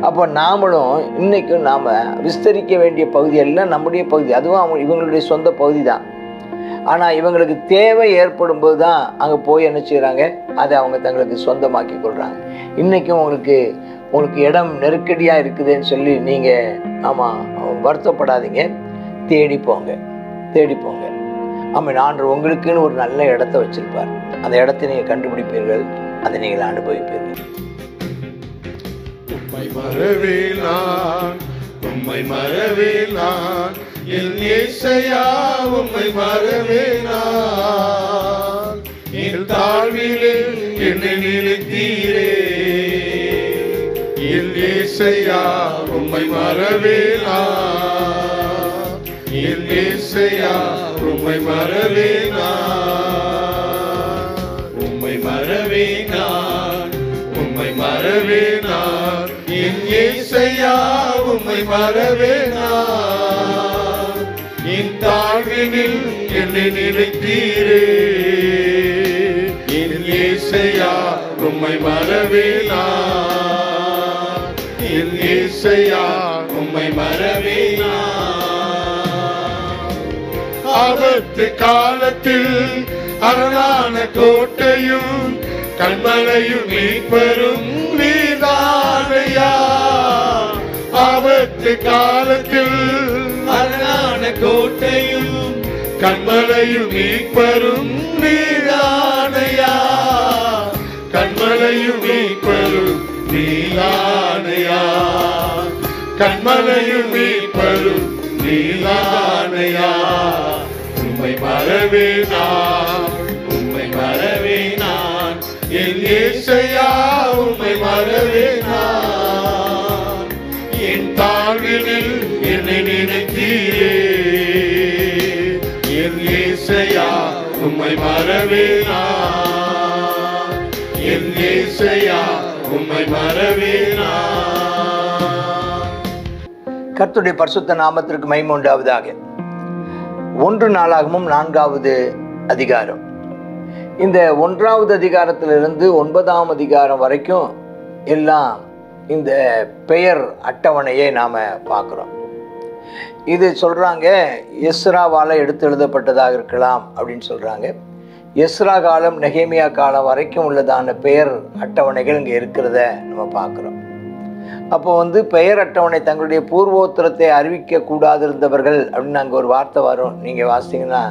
அப்போ நாமளும் இன்றைக்கும் நாம் விஸ்தரிக்க வேண்டிய பகுதி எல்லாம் நம்முடைய பகுதி, அதுவும் இவங்களுடைய சொந்த பகுதி தான். ஆனால் இவங்களுக்கு தேவை ஏற்படும் போது தான் அங்கே போய் என்ன செய்கிறாங்க, அதை அவங்க தங்களுக்கு சொந்தமாக்கி கொள்கிறாங்க. இன்றைக்கும் உங்களுக்கு இடம் நெருக்கடியாக இருக்குதுன்னு சொல்லி நீங்கள் ஆமாம் வருத்தப்படாதீங்க, தேடி போங்க. ஆமாம், ஆண்டவர் உங்களுக்குன்னு ஒரு நல்ல இடத்த வச்சிருப்பார். அந்த இடத்தை நீங்கள் கண்டுபிடிப்பீர்கள், அதை நீங்கள் அனுபவிப்பீர்கள். உம்மை மறவேனான் என் இயேசையா, உம்மை மறவேனான். என் தாழ்விலே என்னை நிறுத்தீரே என் இயேசையா, உம்மை மறவேனான். என் இயேசையா, உம்மை மறவேனான். உம்மை மறவேனான், உம்மை மறவேனான். என் இயேசையா, உம்மை மறவேனான். என் தாழ்வினில் என்னை நினைத்தீரே என் இயேசையா, உம்மை மறவேனான். என் இயேசையா, உம்மை மறவேனான். ஆபத்து காலத்தில் அரணான கோட்டையும் கண்மலையும் மீட்பரும் நீதானையா. ஆபத்து காலத்தில் அரணான கோட்டையும் கண்மலையும் மீட்பரும் நீதானையா. கண்மலையும் மீட்பரும் நீதானையா. கண்மலையும் மீட்பரும் நீதானையா. உம்மை மறவேனான், உம்மை மறவேனான். என் இயேசையா, உம்மை மறவேனான். என் தாழ்வினில் என்னை நினைத்தீரே என் இயேசையா, உம்மை மறவேனான். என் இயேசையா, உம்மை மறவேனான். கர்த்தருடைய பரிசுத்த நாமத்திற்கு மகிமை உண்டாவதாக. 1 நாளாகமும் 4வது அதிகாரம். இந்த 1வது அதிகாரத்திலிருந்து 9ஆம் அதிகாரம் வரைக்கும் எல்லாம் இந்த பெயர் அட்டவணையை நாம் பார்க்குறோம். இது சொல்கிறாங்க எஸ்ராவால் எடுத்து எழுதப்பட்டதாக இருக்கலாம் அப்படின்னு சொல்கிறாங்க. எஸ்ரா காலம் நெகேமியா காலம் வரைக்கும் உள்ளதான பெயர் அட்டவணைகள் இங்கே இருக்கிறத நம்ம பார்க்குறோம். அப்போ பெயர் அட்டவணை தங்களுடைய பூர்வோத்திரத்தை அறிவிக்கக்கூடாது இருந்தவர்கள் அப்படின்னு அங்கே ஒரு வார்த்தை வரும். நீங்கள் வாசித்தீங்கன்னா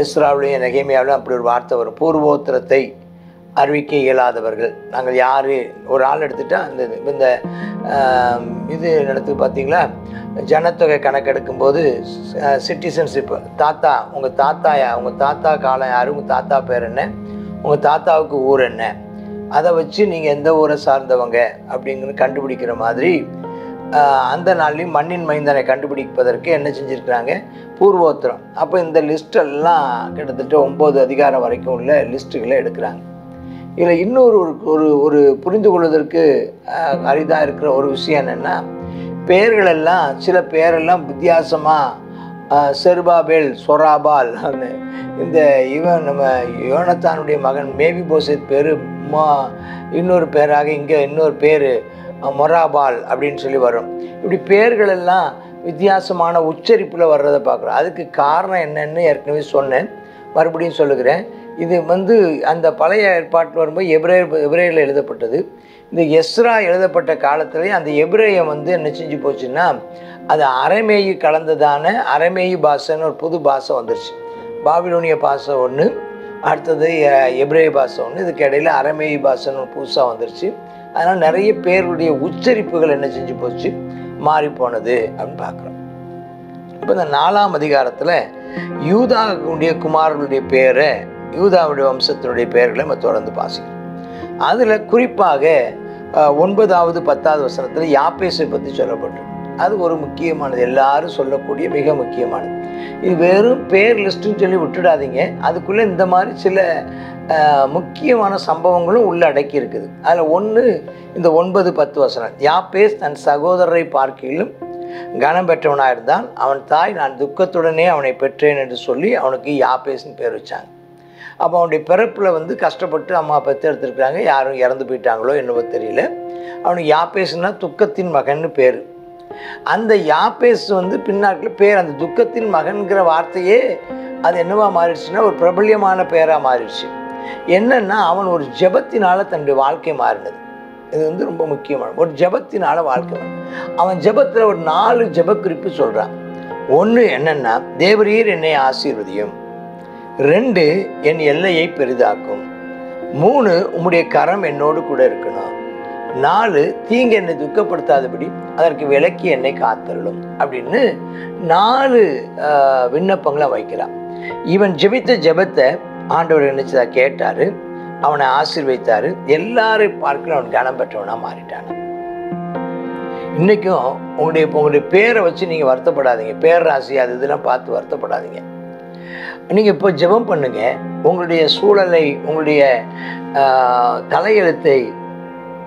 எஸ்ராவிலையும் நெகேமியாவிலையும் அப்படி ஒரு வார்த்தை வரும், பூர்வோத்திரத்தை அறிவிக்க இயலாதவர்கள். நாங்கள் யார், ஒரு ஆள் எடுத்துட்டா இந்த இது நடத்து பார்த்தீங்களா, ஜனத்தொகை கணக்கெடுக்கும்போது சிட்டிசன்ஷிப், தாத்தா உங்கள் தாத்தாயா, உங்கள் தாத்தா காலம் யார், உங்கள் தாத்தா பேர் என்ன, உங்கள் தாத்தாவுக்கு ஊர் என்ன, அதை வச்சு நீங்கள் எந்த ஊரை சார்ந்தவங்க அப்படிங்கிற கண்டுபிடிக்கிற மாதிரி அந்த நாள்லேயும் மண்ணின் மைந்தனை கண்டுபிடிப்பதற்கு என்ன செஞ்சுருக்கிறாங்க, பூர்வோத்திரம். அப்போ இந்த லிஸ்டெல்லாம் கிட்டத்தட்ட 9 அதிகாரம் வரைக்கும் உள்ள லிஸ்ட்டுகளை எடுக்கிறாங்க. இதில் இன்னொரு ஒரு புரிந்து கொள்வதற்கு அரிதாக இருக்கிற ஒரு விஷயம் என்னென்னா, பெயர்களெல்லாம் சில பெயரெல்லாம் வித்தியாசமாக செருபாபேல், சொராபால், இந்த நம்ம யோனத்தானுடைய மகன் மேவி போசேத் பேர் இன்னொரு பேராக இங்கே இன்னொரு பேர் மொராபால் அப்படின்னு சொல்லி வரும். இப்படி பேர்கள் எல்லாம் வித்தியாசமான உச்சரிப்பில் வர்றதை பார்க்குறோம். அதுக்கு காரணம் என்னன்னு ஏற்கனவே சொன்னேன், மறுபடியும் சொல்லுகிறேன். இது அந்த பழைய ஏற்பாட்டில் வரும்போது எபிரேயில் எழுதப்பட்டது. இந்த எஸ்ரா எழுதப்பட்ட காலத்துலேயே அந்த எபிரேயம் என்ன செஞ்சு போச்சுன்னா, அது அரமேயு கலந்ததான அரமேயு பாஷைன்னு ஒரு புது பாஷை வந்துருச்சு. பாபிலோனிய பாஷை ஒன்று, அடுத்தது எபிரேய பாஷை ஒன்று, இதுக்கு இடையில் அரமேயு பாஷைன்னு ஒரு புதுசாக வந்துருச்சு. அதனால் நிறைய பேருடைய உச்சரிப்புகள் என்ன செஞ்சு போச்சு, மாறி போனது அப்படின்னு பார்க்குறோம். இப்போ இந்த 4ஆம் அதிகாரத்தில் யூதாவுடைய குமாரனுடைய பேரை, யூதாவுடைய வம்சத்தினுடைய பெயர்களை நம்ம தொடர்ந்து வாசிக்கிறோம். அதில் குறிப்பாக 9வது 10வது வசனத்தில் யாப்பேசை பற்றி சொல்லப்பட்டிருக்கு. அது ஒரு முக்கியமானது, எல்லாரும் சொல்லக்கூடிய மிக முக்கியமானது. இது வெறும் பேர் லிஸ்ட்டுன்னு சொல்லி விட்டுடாதீங்க, அதுக்குள்ளே இந்த மாதிரி சில முக்கியமான சம்பவங்களும் உள்ள அடக்கி இருக்குது. அதில் ஒன்று இந்த 9-10 வசனம். யாப்பேஸ் தன் சகோதரரை பார்க்கிலும் கனம் பெற்றவனாக இருந்தான். அவன் தாய் நான் துக்கத்துடனே அவனை பெற்றேன் என்று சொல்லி அவனுக்கு யாப்பேஸ்ன்னு பேர் வச்சாங்க. அப்போ அவனுடைய பிறப்பில் வந்து கஷ்டப்பட்டு அம்மா பெற்றெடுத்துருக்குறாங்க. யாரும் இறந்து போயிட்டாங்களோ என்னவோ தெரியல. அவனுக்கு யாப்பேஸ்னா துக்கத்தின் மகன்னு பேர். அந்த யாப்பேஸ் வந்து பின்னாட்டில் பேர், அந்த துக்கத்தின் மகன்கிற வார்த்தையே அது என்னவா மாறிடுச்சுன்னா ஒரு பிரபல்யமான பேராக மாறிடுச்சு. என்னன்னா அவன் ஒரு ஜெபத்தினால தன்னுடைய வாழ்க்கை மாறினது. இது வந்து ரொம்ப முக்கியமான ஒரு ஜெபத்தினால வாழ்க்கை. அவன் ஜெபத்தில் ஒரு 4 ஜெப குறிப்பு சொல்கிறான். 1 என்னன்னா, தேவரீர் என்னை ஆசீர்வதியும். 2 என் எல்லையை பெரிதாக்கும். 3 உம்முடைய கரம் என்னோடு கூட இருக்கணும். 4 தீங்கு என்னை துக்கப்படுத்தாதபடி அதற்கு விலக்கி என்னை காத்தருளும் அப்படின்னு 4 விண்ணப்பங்களை வைக்கிறான். இவன் ஜெபித்த ஜெபத்தை ஆண்டவர் நினைச்சதா கேட்டாரு, அவனை ஆசீர்வதித்தாரு. எல்லாரையும் பார்க்கல அவன் கனம் பெற்றவனா மாறிட்டான். இன்னைக்கும் உங்களுடைய பேரை வச்சு நீங்கள் வருத்தப்படாதீங்க. பேராசி அது இதெல்லாம் பார்த்து வருத்தப்படாதீங்க. நீங்கள் இப்போ ஜெபம் பண்ணுங்க. உங்களுடைய சூழலை, உங்களுடைய தலையெழுத்தை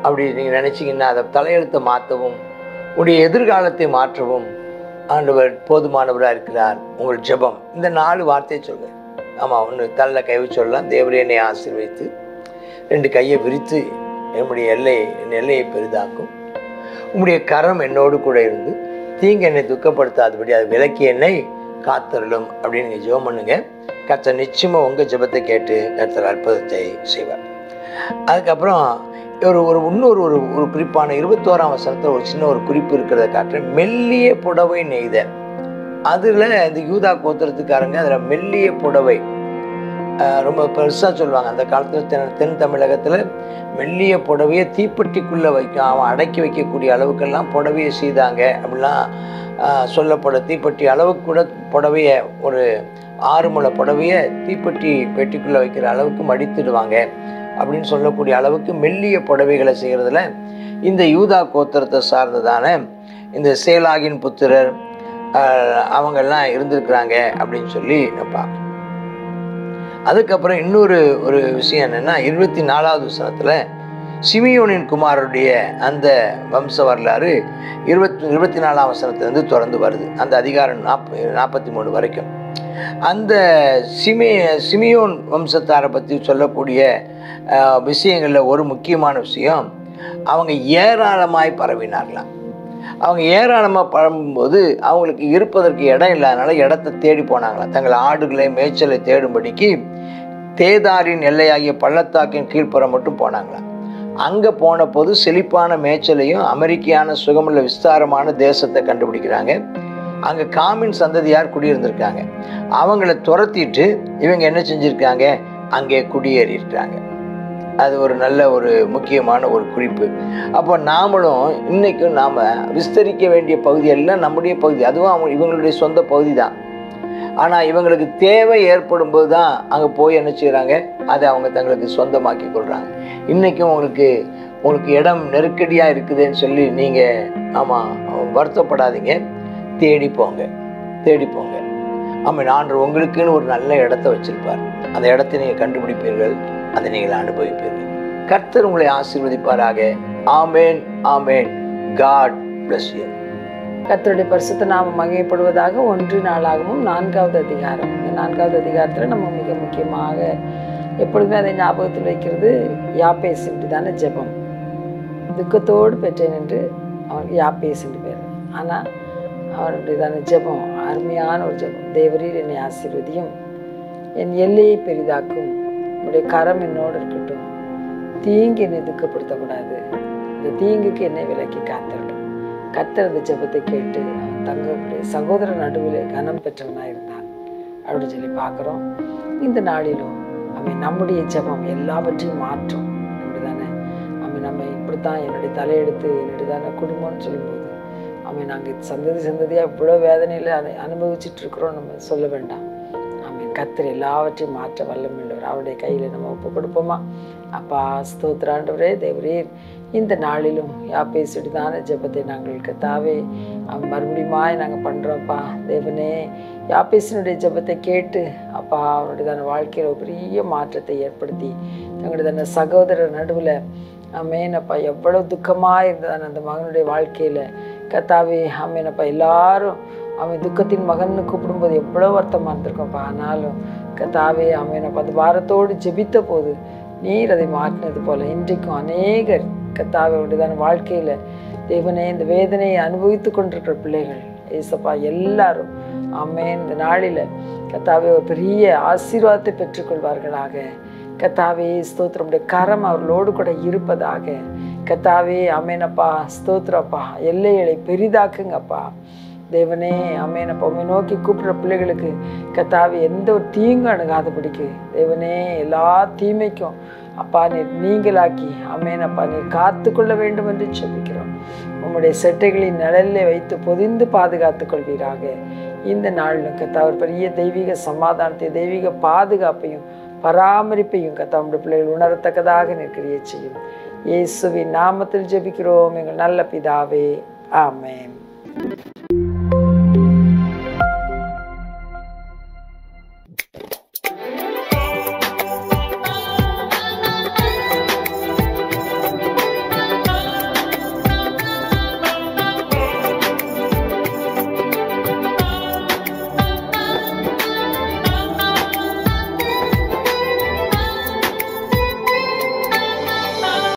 அப்படி நீங்கள் நினச்சிங்கன்னா அதை தலையெழுத்தை மாற்றவும், உங்களுடைய எதிர்காலத்தை மாற்றவும் ஆண்டவர் போதுமானவராக இருக்கிறார். உங்கள் ஜெபம் இந்த 4 வார்த்தையை சொல்லுங்கள். ஆமாம், ஒன்று தள்ள கைவி சொல்லலாம், தேவரே என்னை ஆசீர்வதித்து. 2 கையை விரித்து என் எல்லையை பெரிதாக்கும். உம்முடைய கரம் என்னோடு கூட இருந்து தீங்கு என்னை துக்கப்படுத்தாதபடி அது விலக்கி என்னை காத்தருளும் அப்படின்னு நீங்கள் ஜெபம் பண்ணுங்க. கர்த்தர் நிச்சயமாக உங்கள் ஜெபத்தை கேட்டு கர்த்தர் அற்புதத்தை செய்வார். அதுக்கப்புறம் இன்னொரு குறிப்பான 21ஆம் வசனத்தில் ஒரு சின்ன ஒரு குறிப்பு இருக்கிறத காட்டுறேன். மெல்லிய புடவை நெய்த, அதில் இந்த யூதா கோத்திரத்துக்காரங்க அதில் மெல்லிய புடவை ரொம்ப பெருசாக சொல்லுவாங்க. அந்த காலத்தில் தென் தமிழகத்தில் மெல்லிய புடவையை தீப்பெட்டிக்குள்ளே அவன் அடக்கி வைக்கக்கூடிய அளவுக்கெல்லாம் புடவையை செய்தாங்க அப்படிலாம் சொல்லப்பட. தீப்பெட்டி அளவுக்கு கூட புடவையை, ஒரு 6 முழ புடவையை தீப்பெட்டி பெட்டிக்குள்ளே வைக்கிற அளவுக்கு மடித்துடுவாங்க அப்படின்னு சொல்லக்கூடிய அளவுக்கு மெல்லிய புடவைகளை செய்கிறதுல இந்த யூதா கோத்திரத்தை சார்ந்ததான இந்த சேலாகின் புத்திரர் அவங்கெல்லாம் இருந்திருக்கிறாங்க அப்படின்னு சொல்லி நான் பார்க்குறேன். அதுக்கப்புறம் இன்னொரு விஷயம் என்னென்னா, 24வது வசனத்தில் சிமியோனின் குமாரருடைய அந்த வம்ச வரலாறு 24ஆம் வசனத்திலேருந்து தொடர்ந்து வருது. அந்த அதிகாரம் 43 வரைக்கும். அந்த சிமியோன் வம்சத்தாரை பற்றி சொல்லக்கூடிய விஷயங்களில் ஒரு முக்கியமான விஷயம், அவங்க ஏராளமாய் பரவினார்களாம். அவங்க ஏராளமாக பரவும்போது அவங்களுக்கு இருப்பதற்கு இடம் இல்லாதனால இடத்தை தேடி போனாங்களாம். தங்கள் ஆடுகளை மேய்ச்சலை தேடும்படிக்கு தேதாரின் எல்லையாகிய பள்ளத்தாக்கின் கீழ்ப்புறம் மட்டும் போனாங்களாம். அங்கே போன போது செழிப்பான மேய்ச்சலையும் அமெரிக்கான சுகமுள்ள விஸ்தாரமான தேசத்தை கண்டுபிடிக்கிறாங்க. அங்கே காமின் சந்ததியார் குடியிருந்திருக்காங்க. அவங்கள துரத்திட்டு இவங்க என்ன செஞ்சுருக்காங்க, அங்கே குடியேறி இருக்காங்க. அது ஒரு நல்ல ஒரு முக்கியமான ஒரு குறிப்பு. அப்போ நாமளும் இன்றைக்கும் நாம் விஸ்தரிக்க வேண்டிய பகுதி எல்லாம் நம்முடைய பகுதி, அதுவும் இவங்களுடைய சொந்த பகுதி தான். ஆனால் இவங்களுக்கு தேவை ஏற்படும் போது தான் அங்கே போய் என்ன செய்கிறாங்க, அதை அவங்க தங்களுக்கு சொந்தமாக்கி கொள்கிறாங்க. இன்றைக்கும் உங்களுக்கு இடம் நெருக்கடியாக இருக்குதுன்னு சொல்லி நீங்கள் வருத்தப்படாதீங்க. தேடி போங்க. ஆமாம், ஆண்டவர் உங்களுக்குன்னு ஒரு நல்ல இடத்த வச்சிருப்பார். அந்த இடத்தை நீங்கள் கண்டுபிடிப்பீர்கள், அதை நீங்கள் அனுபவிப்பீர்கள். கர்த்தர் உங்களை ஆசீர்வதிப்பாராக. ஆமேன், ஆமேன். God bless you. கர்த்தருடைய பரிசுத்த நாமம் மகிமைப்படுவதாக. 1 நாளாகமும் 4வது அதிகாரம். இந்த 4வது அதிகாரத்தில் நம்ம மிக முக்கியமாக எப்பொழுதுமே அதை ஞாபகத்தில் வைக்கிறது, யாப்பேஸ் என்று தானே ஜெபம். துக்கத்தோடு பெற்றேன் என்று அவனுக்கு யாப்பேஸ் என்று பேர். ஆனால் அவனுடைய தானே ஜெபம் அருமையான ஒரு ஜெபம். தேவரீர் என்னை ஆசீர்வதியும், என் எல்லையை பெரிதாக்கும், உன்னுடைய கரம் என்னோடு இருக்கட்டும், தீங்கு என்னை துக்கப்படுத்தக்கூடாது, இந்த தீங்குக்கு என்னை விலக்கி காத்திருக்கும். கர்த்தர் அந்த ஜெபத்தை கேட்டு தங்களுடைய சகோதர நடுவில் கனம் பெற்றவனாக இருந்தான் அப்படின்னு சொல்லி பார்க்குறோம். இந்த நாளிலும் நம்முடைய ஜெபம் எல்லாவற்றையும் மாற்றும். அப்படிதானே நம்ம இப்படித்தான் என்னுடைய தலையெடுத்து என்னுடைய தானே குடும்பம்னு சொல்லும்போது நாங்கள் சந்ததியாக இவ்வளோ வேதனையில் அனுபவிச்சுட்டு இருக்கிறோம் நம்ம சொல்ல வேண்டாம். கர்த்தர் எல்லாவற்றையும் மாற்ற வல்லமையுள்ளவர். அவருடைய கையில் நம்ம ஒப்பு கொடுப்போமா? அப்பா ஸ்தோத்திராண்டவரே, தேவரீர் இந்த நாளிலும் யாப்பேசுதான ஜெபத்தை நாங்கள் கர்த்தாவே மறுபடியுமாய் நாங்கள் பண்ணுறோம்ப்பா. தேவனே, யாப்பேசினுடைய ஜெபத்தை கேட்டு அப்பா அவனுடையதான வாழ்க்கையில் ஒரு பெரிய மாற்றத்தை ஏற்படுத்தி தங்களுடையதான சகோதரர் நடுவில் ஆமேனப்பா எவ்வளோ துக்கமாக இருந்ததான அந்த மகனுடைய வாழ்க்கையில் கர்த்தாவே ஆமேனப்பா எல்லாரும் அவன் துக்கத்தின் மகன்னு கூப்பிடும்போது எவ்வளோ வருத்தமாக இருந்திருக்கோம்ப்பா. ஆனாலும் கர்த்தாவே ஆமெனப்பா அந்த பாரத்தோடு ஜெபித்த போது நீர் அதை மாற்றினது போல இன்றைக்கும் அநேகர் கர்த்தாவே உடையதான வாழ்க்கையில் தேவனே இந்த வேதனையை அனுபவித்து கொண்டிருக்கிற பிள்ளைகள் ஏசப்பா எல்லாரும் ஆமென் இந்த நாளில் கர்த்தாவே ஒரு பெரிய ஆசீர்வாதத்தை பெற்றுக்கொள்வார்களாக. கர்த்தாவே ஸ்தோத்திரம், உடைய கரம் அவர்களோடு கூட இருப்பதாக. கர்த்தாவே ஆமெனப்பா ஸ்தோத்திரப்பா, எல்லைகளை பெரிதாக்குங்கப்பா தேவனே ஆமெனப்பா. உம்மை நோக்கி கூப்பிடுற பிள்ளைகளுக்கு கர்த்தாவே எந்த ஒரு தீங்கு அணுகாதபடிக்கு தேவனே எல்லா தீமைக்கும் அப்பா நீர் நீங்களாக்கி ஆமெனப்பா நீர் காத்து கொள்ள வேண்டும் என்று ஜெபிக்கிறோம். உம்முடைய செட்டைகளின் நிழலில் வைத்து பொதிந்து பாதுகாத்து கொள்வீராக. இந்த நாளிலும் கர்த்தா ஒரு பெரிய தெய்வீக சமாதானத்தை தெய்வீக பாதுகாப்பையும் பராமரிப்பையும் கர்த்தா உம்முடைய பிள்ளைகள் உணரத்தக்கதாக நீர் கிரியை செய்யும். இயேசுவின் நாமத்தில் ஜெபிக்கிறோம் எங்கள் நல்ல பிதாவே, ஆமென்.